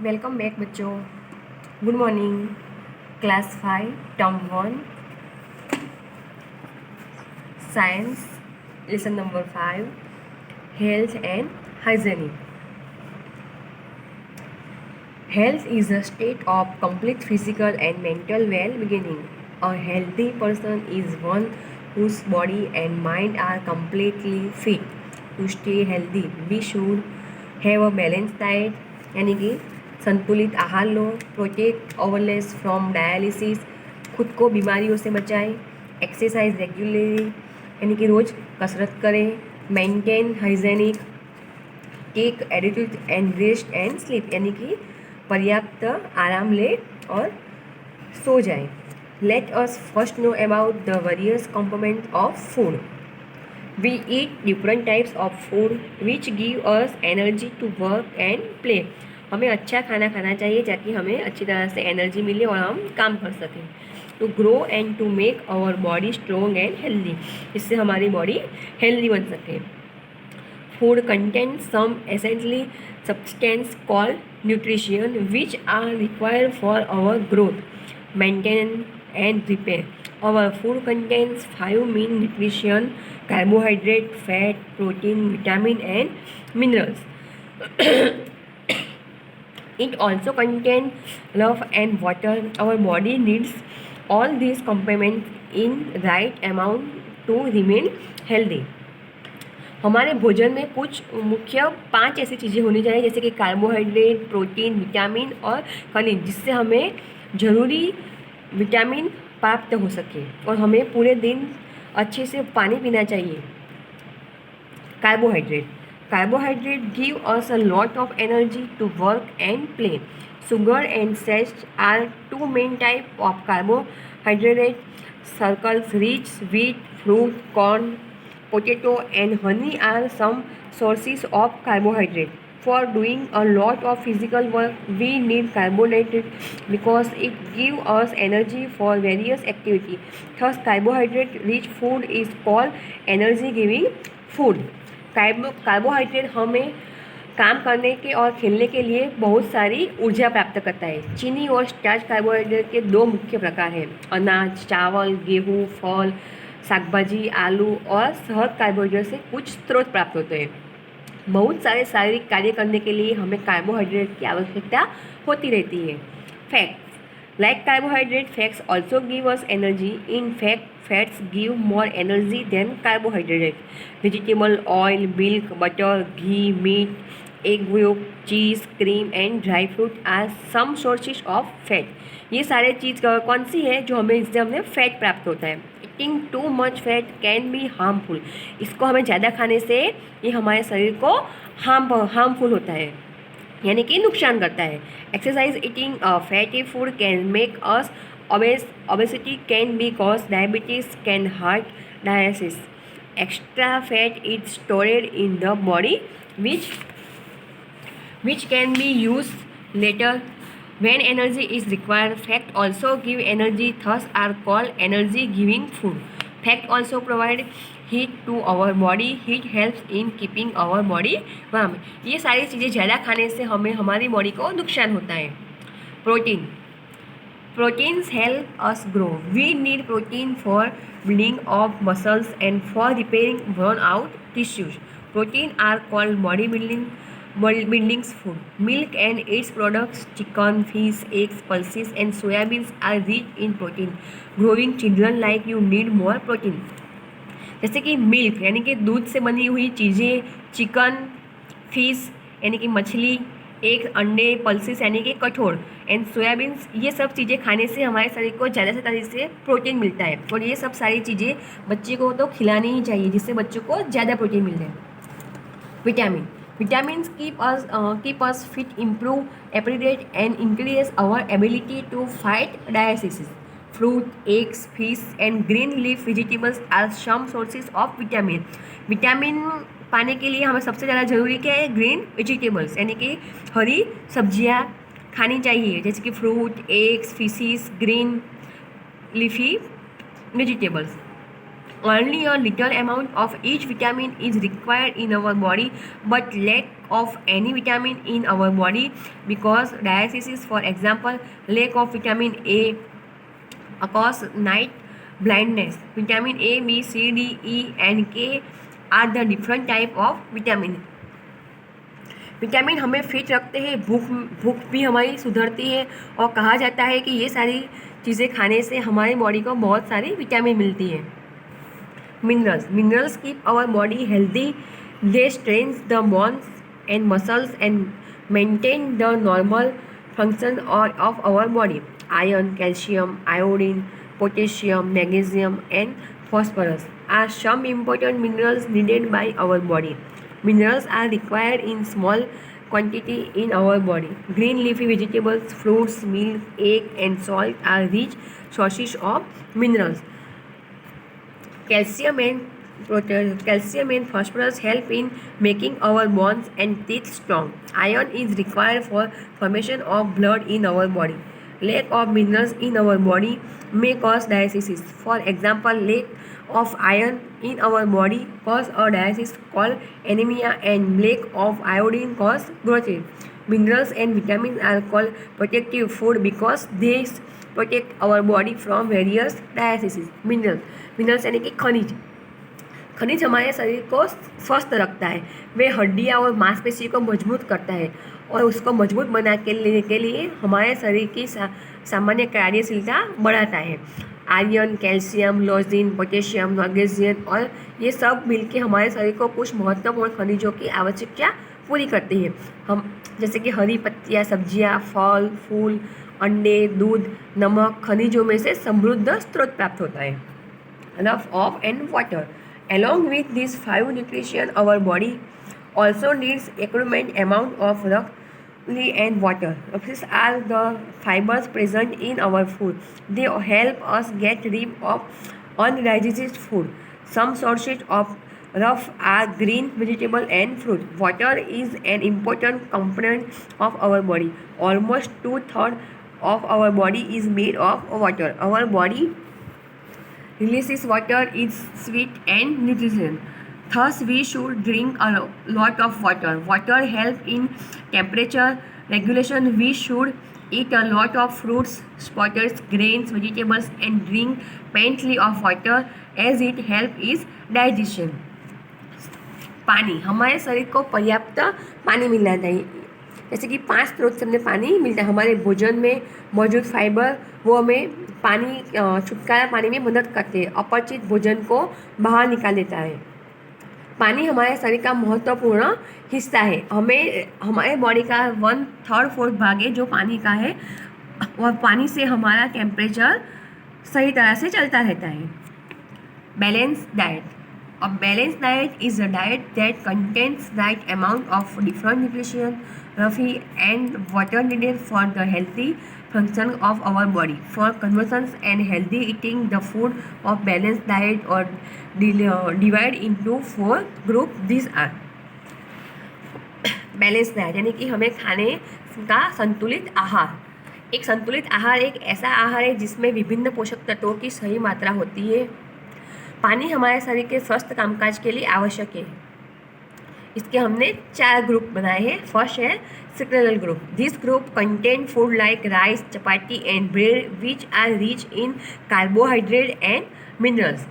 Welcome back बच्चों। Good morning. Class 5 term 1 science lesson number 5 health and hygienic. Health is a state of complete physical and mental well-being. A healthy person is one whose body and mind are completely fit. To stay healthy, we should have a balanced diet, यानी कि संतुलित आहार लो, protect अवरलेस from dialysis, खुद को बीमारियों से बचाएं, exercise regularly यानी कि रोज़ कसरत करें, maintain hygienic, take attitude and rest and sleep यानी कि पर्याप्त आराम ले और सो जाए। Let us first know about the various component of food. We eat different types of food which give us energy to work and play. हमें अच्छा खाना खाना चाहिए ताकि हमें अच्छी तरह से एनर्जी मिले और हम काम कर सकें। To grow and to make our body strong and healthy, इससे हमारी बॉडी हेल्दी बन सके। Food contains some essential substances called nutrition which are required for our growth, maintenance and repair. Our food contains 5 main nutrition: carbohydrate, fat, protein, vitamin and minerals. It also contains love and water. Our body needs all these components in right amount to remain healthy. हमारे भोजन में कुछ मुख्य 5 ऐसी चीज़ें होनी चाहिए जैसे कि कार्बोहाइड्रेट, प्रोटीन, विटामिन और खनिज, जिससे हमें ज़रूरी विटामिन प्राप्त हो सके और हमें पूरे दिन अच्छे से पानी पीना चाहिए। Carbohydrate give us a lot of energy to work and play. Sugar and starch are 2 main type of carbohydrate. Cereals, rich wheat, fruit, corn, potato and honey are some sources of carbohydrate. For doing a lot of physical work, we need carbohydrate because it gives us energy for various activities. Thus, carbohydrate-rich food is called energy-giving food. Carbohydrate हमें काम करने के और खेलने के लिए बहुत सारी ऊर्जा प्राप्त करता है। चीनी और स्टार्च कार्बोहाइड्रेट के 2 मुख्य प्रकार हैं: अनाज, चावल, गेहूँ, फल, शाकभाजी, आलू और शहद कार्बोहाइड्रेट से कुछ स्रोत प्राप्त होते हैं। बहुत सारे शारीरिक कार्य करने के लिए हमें कार्बोहाइड्रेट की आवश्यकता होती रहती है। Facts like carbohydrate, fats also give us energy. In fact, fats give more energy than carbohydrate. Vegetable oil, milk, butter, ghee, meat, egg yolk, cheese, cream and dry fruit are some sources of fat. ये सारे चीज़ कौन सी है जो हमें इससे हमें fat प्राप्त होता है। Eating too much fat can be harmful. इसको हमें ज़्यादा खाने से ये हमारे शरीर को हार्मफुल होता है, यानी कि नुकसान करता है। Exercise eating fatty food can make us obesity can be cause diabetes can heart dialysis. Extra fat is storeyed in the body which can be used later when energy is required. Fat also give energy, thus are called energy giving food. Fat also provide heat to our body. Heat helps in keeping our body warm. ये सारी चीज़ें ज़्यादा खाने से हमें हमारी body को नुकसान होता है। Proteins help us grow. We need protein for building of muscles and for repairing worn out tissues. Protein are called bodybuilding's food. Milk and its products, chicken, fish, eggs, pulses and soybeans are rich in protein. Growing children like you need more protein. जैसे कि milk यानी कि दूध से बनी हुई चीज़ें, chicken, fish यानी कि मछली, एग, अंडे, पल्सेस यानी कि कठोर एंड सोयाबीन्स, ये सब चीज़ें खाने से हमारे शरीर को ज़्यादा से ज़्यादा से प्रोटीन मिलता है और ये सब सारी चीज़ें बच्चे को तो खिलानी ही चाहिए जिससे बच्चों को ज़्यादा प्रोटीन मिल जाए। Vitamins keep us fit, improve appetite and increase our ability to fight diseases. Fruit, eggs, fish and green leaf vegetables are some sources of vitamin. Vitamin पाने के लिए हमें सबसे ज़्यादा ज़रूरी क्या है? ग्रीन वेजिटेबल्स यानी कि हरी सब्जियां खानी चाहिए, जैसे कि fruit, eggs, fishes, green leafy vegetables. Only a little amount of each vitamin is required in our body, but lack of any vitamin in our body because dialysis, for example, lack of vitamin A cause night blindness. Vitamin A, B, C, D, E and K are the different type of vitamin. Vitamin हमें fit रखते हैं, भूख भी हमारी सुधरती है और कहा जाता है कि ये सारी चीज़ें खाने से हमारी बॉडी को बहुत सारी विटामिन मिलती है. Minerals keep our body healthy. They strengthen the bones and muscles and maintain the normal function of our body. Iron, calcium, iodine, potassium, magnesium and phosphorus are some important minerals needed by our body. Minerals are required in small quantity in our body. Green leafy vegetables, fruits, milk, egg and salt are rich sources of minerals. Calcium and phosphorus help in making our bones and teeth strong. Iron is required for formation of blood in our body. Lack of minerals in our body may cause dialysis. For example, lack of iron in our body cause a dialysis called anemia, and lack of iodine cause growth. Minerals and vitamins are called protective food because they protect our body from various dialysis. Minerals यानी कि खनिज हमारे शरीर को स्वस्थ रखता है. वे हड्डियाँ और मांसपेशी को मजबूत करता है और उसको मजबूत बना के लिए हमारे शरीर की सामान्य कार्यशीलता बढ़ाता है. आयरन, कैल्शियम, लोजिन, पोटेशियम, मैग्नीशियम और ये सब मिलके हमारे शरीर को कुछ महत्वपूर्ण खनिजों की आवश्यकता पूरी करती है. हम जैसे कि हरी पत्तियाँ, सब्जियाँ, फल, फूल, अंडे, दूध, नमक खनिजों में से समृद्ध स्रोत प्राप्त होता है. Enough of and water. Along with these 5 nutrition, our body also needs equivalent amount of roughly and water. These are the fibers present in our food. They help us get rid of undigested food. Some sources of rough are green vegetable and fruit. Water is an important component of our body. Almost 2/3 of our body is made of water. Our body releases water is sweet and nutrition. Thus, we should drink a lot of water. Water helps in temperature regulation. We should eat a lot of fruits, sprouts, grains, vegetables, and drink plenty of water as it helps is digestion. पानी, हमारे शरीर को पर्याप्त पानी मिलना चाहिए. जैसे कि 5 स्रोत से हमें पानी मिलता है. हमारे भोजन में मौजूद फाइबर वो हमें पानी छुटकारा पानी में मदद करते हैं. अपचित भोजन को बाहर निकाल देता है. पानी हमारे शरीर का महत्वपूर्ण हिस्सा है. हमारे बॉडी का 1/3 भाग है जो पानी का है और पानी से हमारा टेम्परेचर सही तरह से चलता रहता है. Balance diet. A balanced diet is a diet that contains right amount of different nutrition, and water needed for the healthy function of our body. For conversions and healthy eating, the food of balanced diet or divide into 4 groups. These are balance diet यानी कि हमें खाने का संतुलित आहार. एक संतुलित आहार एक ऐसा आहार है जिसमें विभिन्न पोषक तत्वों की सही मात्रा होती है. पानी हमारे शरीर के स्वस्थ कामकाज के लिए आवश्यक है. इसके हमने 4 ग्रुप बनाए हैं. फर्स्ट है सिक्रेनल group. This group contain food like rice, chapati and bread which are rich in carbohydrate and minerals.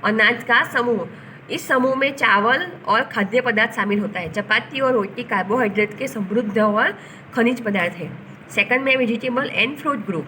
अनाज का समूह. इस समूह में चावल और खाद्य पदार्थ शामिल होता है. चपाती और रोटी कार्बोहाइड्रेट के समृद्ध और खनिज पदार्थ है. सेकंड में vegetable and fruit group.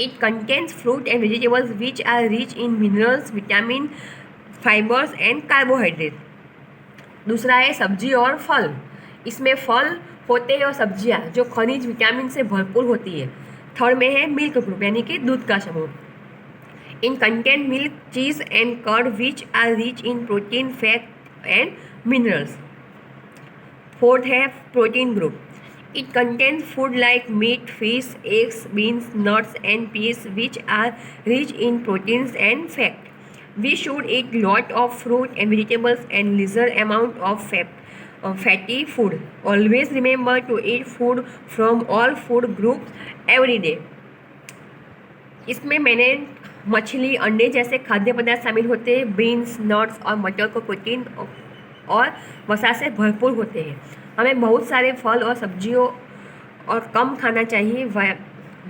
It contains fruit and vegetables which are rich in minerals, vitamin, fibers and carbohydrates. दूसरा है सब्जी और फल. इसमें फल होते हैं और सब्जियां जो खनिज विटामिन से भरपूर होती है. थर्ड में है मिल्क ग्रुप यानी कि दूध का समूह. In contain milk, cheese and curd which are rich in protein, fat and minerals. Fourth है protein group. It contains food like meat, fish, eggs, beans, nuts and peas which are rich in proteins and fat. We should eat lot of fruit and vegetables and lesser amount of fatty food. Always remember to eat food from all food groups every day. इसमें मैंने मछली, अंडे जैसे खाद्य पदार्थ शामिल होते हैं. बीन्स, नट्स और मटर को प्रोटीन और वसा से भरपूर होते हैं. हमें बहुत सारे फल और सब्जियों और कम खाना चाहिए।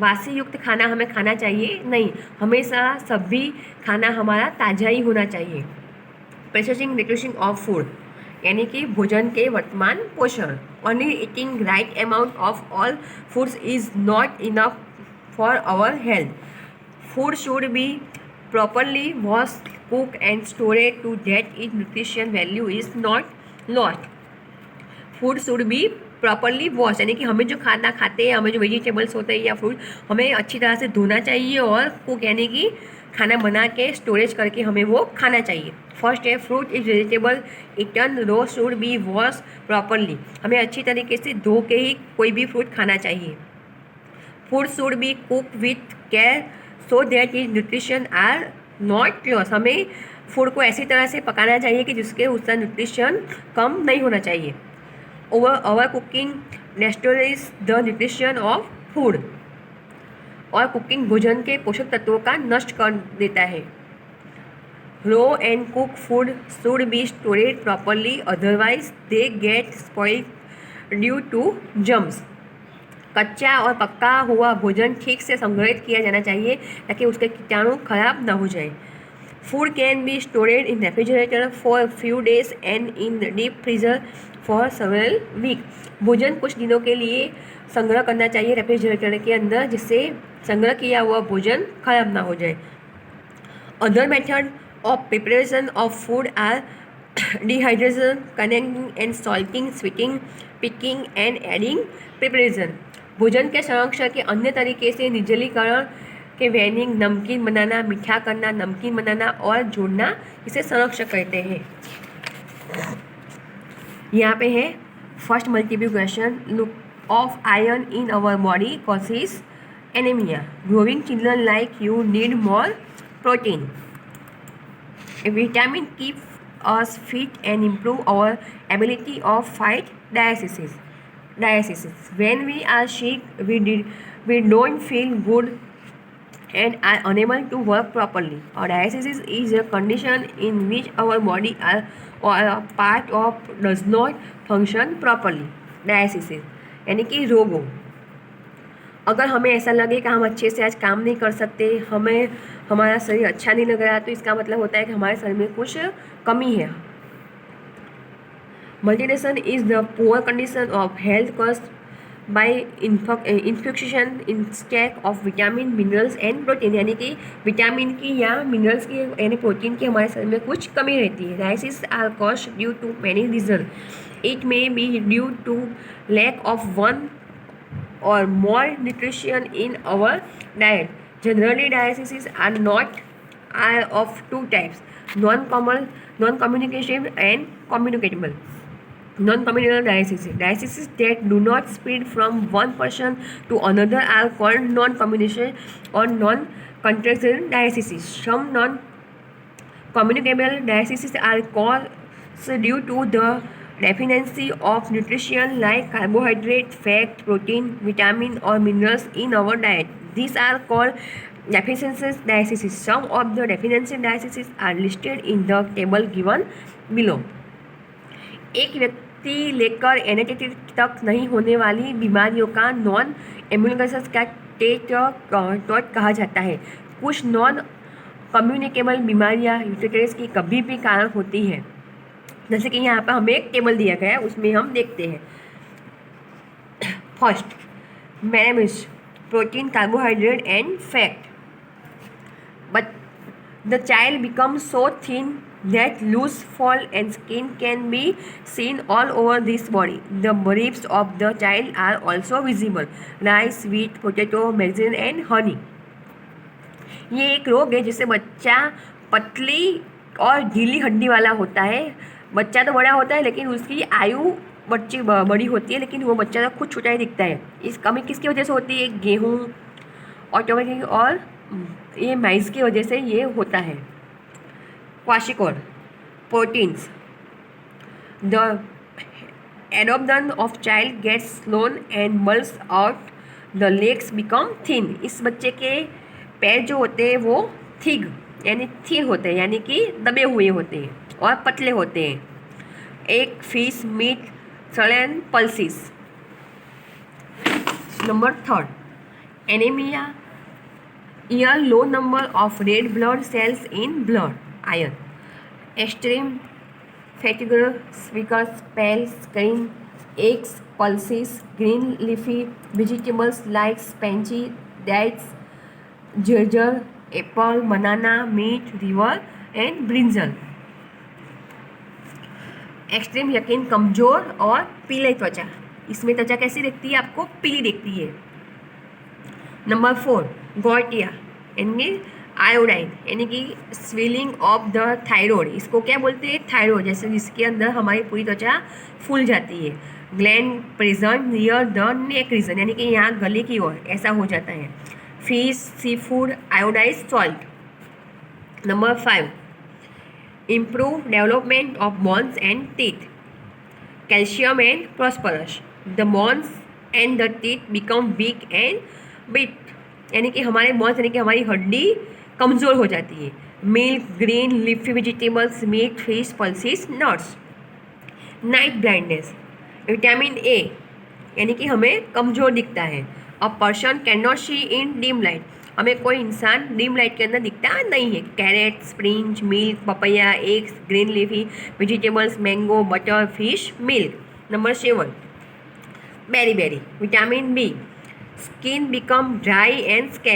बासी युक्त खाना हमें खाना चाहिए नहीं, हमेशा सभी खाना हमारा ताज़ा ही होना चाहिए। प्रोसेसिंग न्यूट्रिशन ऑफ फूड यानी कि भोजन के वर्तमान पोषण। Only eating right amount of all foods is not enough for our health. Food should be properly washed, cooked and stored to that its nutrition value is not lost. Food should be properly wash यानी कि हमें जो खाना खाते हैं, हमें जो vegetables होते हैं या फ्रूट, हमें अच्छी तरह से धोना चाहिए और कुक यानी कि खाना बना के स्टोरेज करके हमें वो खाना चाहिए। फर्स्ट है fruit is vegetable eaten raw should be wash properly. हमें अच्छी तरीके से धो के ही कोई भी फ्रूट खाना चाहिए। Food should be cook with care so that is nutrition are not loss. हमें फूड को ऐसी तरह से पकाना चाहिए कि जिसके उसका न्यूट्रिशन कम नहीं होना चाहिए। Over cooking destroys the nutrition of food. और कुकिंग भोजन के पोषक तत्वों का नष्ट कर देता है। Raw and cook food should be stored properly otherwise they get spoiled due to germs. कच्चा और पका हुआ भोजन ठीक से संग्रहित किया जाना चाहिए ताकि उसके कीटाणु खराब ना हो जाए। Food can be stored in refrigerator for few days and in deep freezer for several week. भोजन कुछ दिनों के लिए संग्रह करना चाहिए रेफ्रिजरेटर के अंदर, जिससे संग्रह किया हुआ भोजन खराब ना हो जाए। Other method of preparation of food are dehydration, connecting and salting, sweeting, picking and adding preparation. भोजन के संरक्षण के अन्य तरीके से निर्जलीकरण के वेनिंग, नमकीन बनाना, मीठा करना, नमकीन बनाना और जोड़ना, इसे संरक्षण कहते हैं। यहाँ पे है first multiple question, look of iron in our body causes anaemia. Growing children like you need more protein. Vitamin keep us fit and improve our ability of fight dialysis. When we are sick, we don't feel good and are unable to work properly. Or dialysis is a condition in which our body or a part of does not function properly. Dialysis यानी कि रोग हो। अगर हमें ऐसा लगे कि हम अच्छे से आज काम नहीं कर सकते, हमें हमारा शरीर अच्छा नहीं लग रहा, तो इसका मतलब होता है कि हमारे शरीर में कुछ कमी है। Multination is the poor condition of health caused by infection intake of vitamin, minerals and protein यानी कि विटामिन की या मिनरल्स की यानी प्रोटीन की हमारे शरीर में कुछ कमी रहती है। Dialysis are caused due to many reason. It may be due to lack of one or more nutrition in our diet. Generally, dialysis are of two types: non-communicative and communicable. Non-communicable dialysis that do not spread from one person to another are called non-communicative or non-contactable dialysis. Some non-communicable dialysis are caused due to the deficiency of nutrition like carbohydrate, fat, protein, vitamin or minerals in our diet. These are called deficiency dialysis. Some of the deficiency dialysis are listed in the table given below. एक व्यक्ति लेकर एनेटेटिव तक नहीं होने वाली बीमारियों का non इम्यूनोग्लोबुलस का टेट कहा जाता है। कुछ नॉन कम्युनिकेबल बीमारियां यूटेरस की कभी भी कारण होती है, जैसे कि यहाँ पर हमें एक टेबल दिया गया है, उसमें हम देखते हैं। फर्स्ट मैनेमिस, protein, carbohydrate and fat. But the child becomes so thin that loose fold and skin can be seen all over this body. The ribs of the child are also visible. Rice, wheat, potato, magazine and honey. ये एक रोग है जिससे बच्चा पतली और ढीली हड्डी वाला होता है। बच्चा तो बड़ा होता है लेकिन उसकी आयु बच्ची बड़ी होती है, लेकिन वो बच्चा तो खुद छोटा ही दिखता है। इस कमी किसकी वजह से होती है? गेहूँ, ऑटोमेटिक और ये माइस की वजह से ये होता है। Kwashiorkor, proteins, the adoption of child gets slowed and bulges out, the legs become thin. इस बच्चे के पैर जो होते हैं वो थिग यानी थिन होते हैं, यानी कि दबे हुए होते हैं और पतले होते हैं। एक fish, meat, sullen pulses. Number 3, anemia, a low number of red blood cells in blood. Iron, extreme fatigue, weakness, pale skin, aches, pulses, green leafy vegetables like spinach, dates, ginger, apple, banana, meat, river and brinjal. Extreme यकीन, कमजोर और पीले त्वचा. इसमें त्वचा कैसी दिखती है? आपको पीली दिखती है. नंबर 4, गॉटिया यानी आयोडाइन यानी कि स्वेलिंग ऑफ द थायरॉइड. इसको क्या बोलते हैं? थायरॉइड. जैसे जिसके अंदर हमारी पूरी त्वचा फूल जाती है. Gland present near the neck region यानी कि यहाँ गले की ओर ऐसा हो जाता है. Fish, sea food, iodized salt. Number 5, improve development of bones and teeth. Calcium and phosphorus. The bones and the teeth become weak and brittle. यानी कि हमारे bones यानी कि हमारी हड्डी कमज़ोर हो जाती है. Milk, green leafy vegetables, meat, fish, pulses, nuts. Night blindness, vitamin A यानी कि हमें कमज़ोर दिखता है. A person can not see in dim light. हमें कोई इंसान डिम लाइट के अंदर दिखता नहीं है. Carrot, springs, milk, papaya, eggs, green leafy vegetables, mango, butter, fish, milk. Number 7, berry, vitamin B. Skin become dry and scary.